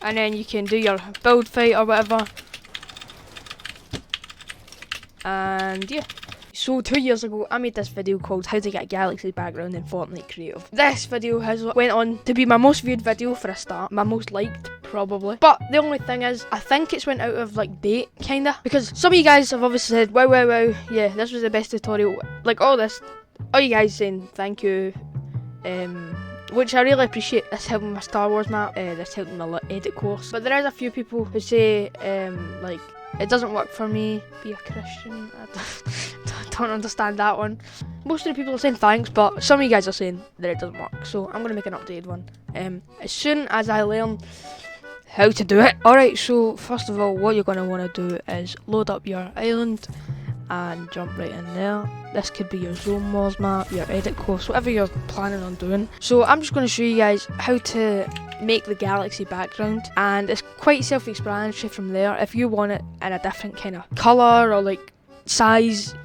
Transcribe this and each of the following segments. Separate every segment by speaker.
Speaker 1: and then you can do your build fight or whatever. And yeah. So 2 years ago, I made this video called How to Get a Galaxy Background in Fortnite Creative. This video has went on to be my most viewed video for a start, my most liked probably. But the only thing is, I think it's went out of like date, kinda, because some of you guys have obviously said, wow, yeah, this was the best tutorial, like all you guys saying thank you, which I really appreciate. This helped my Star Wars map, this helped my edit course. But there is a few people who say, like, it doesn't work for me, be a Christian. I don't understand that one. Most of the people are saying thanks, but some of you guys are saying that it doesn't work. So I'm going to make an updated one as soon as I learn how to do it. Alright, so first of all, what you're going to want to do is load up your island and jump right in there. This could be your Zone Wars map, your edit course, whatever you're planning on doing. So I'm just going to show you guys how to make the galaxy background, and it's quite self-explanatory from there. If you want it in a different kind of colour or like size,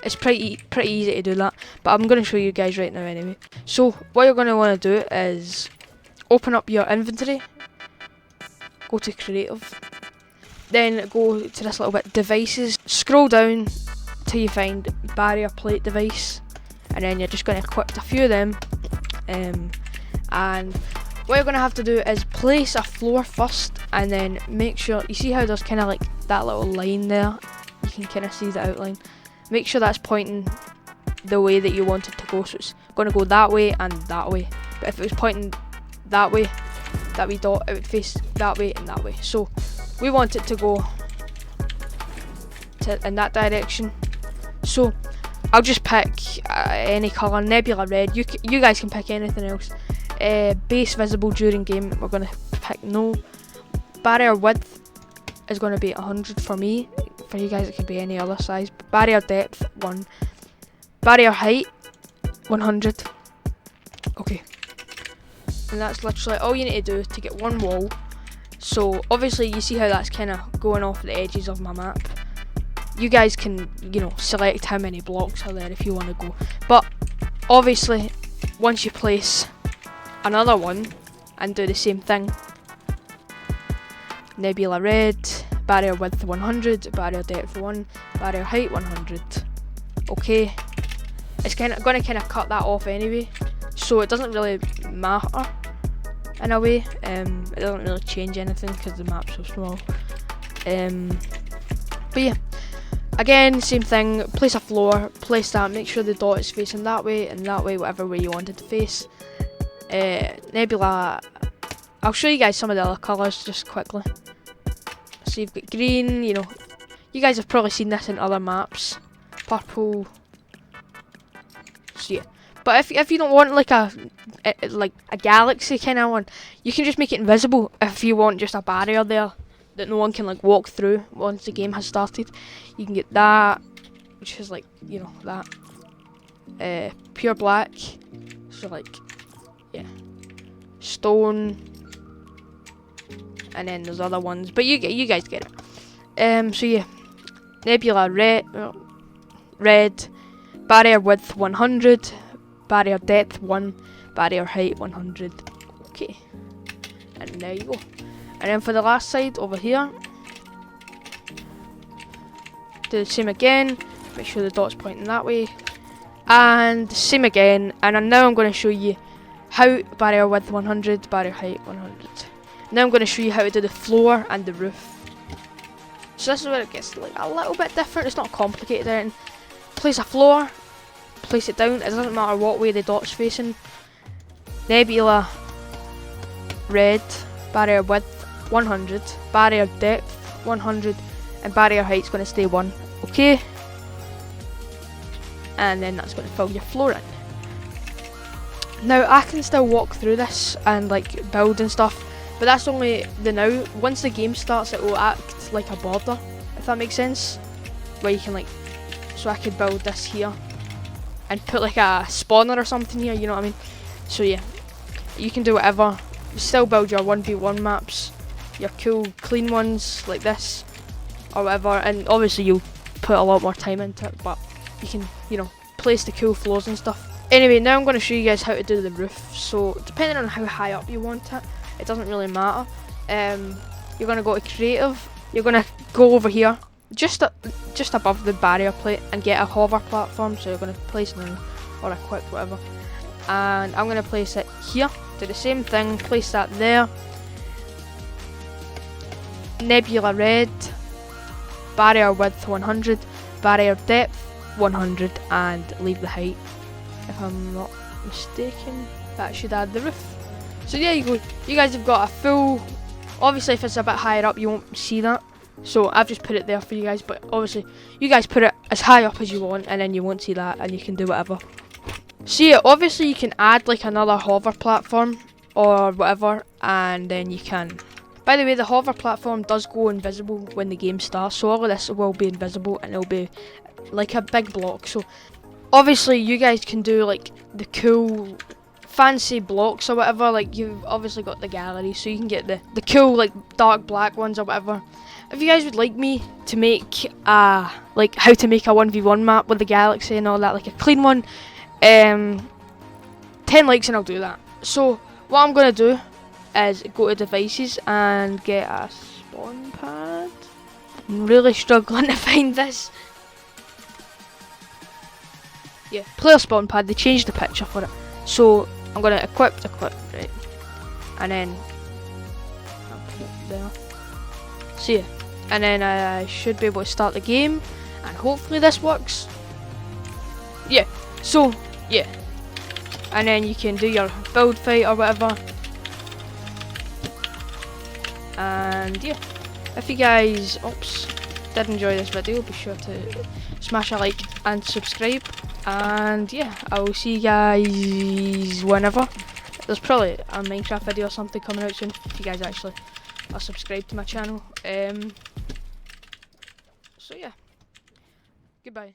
Speaker 1: it's pretty easy to do that, but I'm going to show you guys right now anyway. So what you're going to want to do is open up your inventory, go to creative, then go to this little bit, devices, scroll down till you find barrier plate device, and then you're just going to equip a few of them, and what you're going to have to do is place a floor first, and then make sure, you see how there's kind of like that little line there, you can kind of see the outline. Make sure that's pointing the way that you want it to go, so it's going to go that way and that way. But if it was pointing that way, that wee dot, it would face that way and that way. So we want it to go in that direction. So I'll just pick any colour, nebula red. You guys can pick anything else. Base visible during game, we're going to pick no. Barrier width is going to be 100 for me. For you guys it could be any other size. Barrier depth 1. Barrier height 100. Okay. And that's literally all you need to do to get one wall. So obviously you see how that's kind of going off the edges of my map. You guys can, you know, select how many blocks are there if you want to go. But obviously once you place another one and do the same thing, nebula red, barrier width 100, barrier depth 1, barrier height 100. Okay, it's going to kind of cut that off anyway, so it doesn't really matter in a way. It doesn't really change anything because the map's so small. But yeah, again, same thing, place a floor, place that, make sure the dot is facing that way and that way, whatever way you want it to face. Nebula, I'll show you guys some of the other colours just quickly. So you've got green, you know, you guys have probably seen this in other maps. Purple. So yeah, but if you don't want like a galaxy kind of one, you can just make it invisible. If you want just a barrier there that no one can like walk through once the game has started, you can get that, which is like, you know, that pure black. So like, yeah, stone. And then there's other ones, but you guys get it. So yeah, nebula red, barrier width 100, barrier depth 1, barrier height 100. Okay, and there you go. And then for the last side over here, do the same again. Make sure the dot's pointing that way, and same again. And now I'm going to show you how barrier width 100, barrier height 100. Now I'm going to show you how to do the floor and the roof. So this is where it gets like a little bit different. It's not complicated then. Place a floor, place it down. It doesn't matter what way the dot's facing. Nebula red, barrier width 100, barrier depth 100, and barrier height's going to stay 1. Okay. And then that's going to fill your floor in. Now I can still walk through this and like build and stuff, but that's only the now. Once the game starts, it will act like a border, if that makes sense. Where you can like, so I could build this here and put like a spawner or something here, you know what I mean? So yeah, you can do whatever. You still build your 1v1 maps, your cool clean ones like this or whatever, and obviously you'll put a lot more time into it, but you can, you know, place the cool floors and stuff. Anyway, now I'm going to show you guys how to do the roof. So depending on how high up you want it, it doesn't really matter. you're gonna go to creative. You're gonna go over here, just above the barrier plate, and get a hover platform. So you're gonna place it in, or equip, whatever. And I'm gonna place it here. Do the same thing. Place that there. Nebula red. Barrier width 100. Barrier depth 100, and leave the height. If I'm not mistaken, that should add the roof. So there you go. You guys have got a full. Obviously, if it's a bit higher up, you won't see that. So I've just put it there for you guys. But obviously, you guys put it as high up as you want, and then you won't see that, and you can do whatever. So yeah, obviously you can add like another hover platform or whatever, and then you can. By the way, the hover platform does go invisible when the game starts, so all of this will be invisible, and it'll be like a big block. So obviously you guys can do like the cool fancy blocks or whatever. Like you've obviously got the gallery, so you can get the cool like dark black ones or whatever. If you guys would like me to make like how to make a 1v1 map with the galaxy and all that, like a clean one, 10 likes and I'll do that. So what I'm gonna do is go to devices and get a spawn pad. I'm really struggling to find this. Yeah, player spawn pad. They changed the picture for it. So I'm gonna equip, right, and then I'll put it there. So yeah, and then I should be able to start the game, and hopefully this works. Yeah. So yeah, and then you can do your build fight or whatever. And yeah, if you guys did enjoy this video, be sure to smash a like and subscribe. And yeah, I will see you guys whenever. There's probably a Minecraft video or something coming out soon if you guys actually are subscribed to my channel. So yeah, goodbye.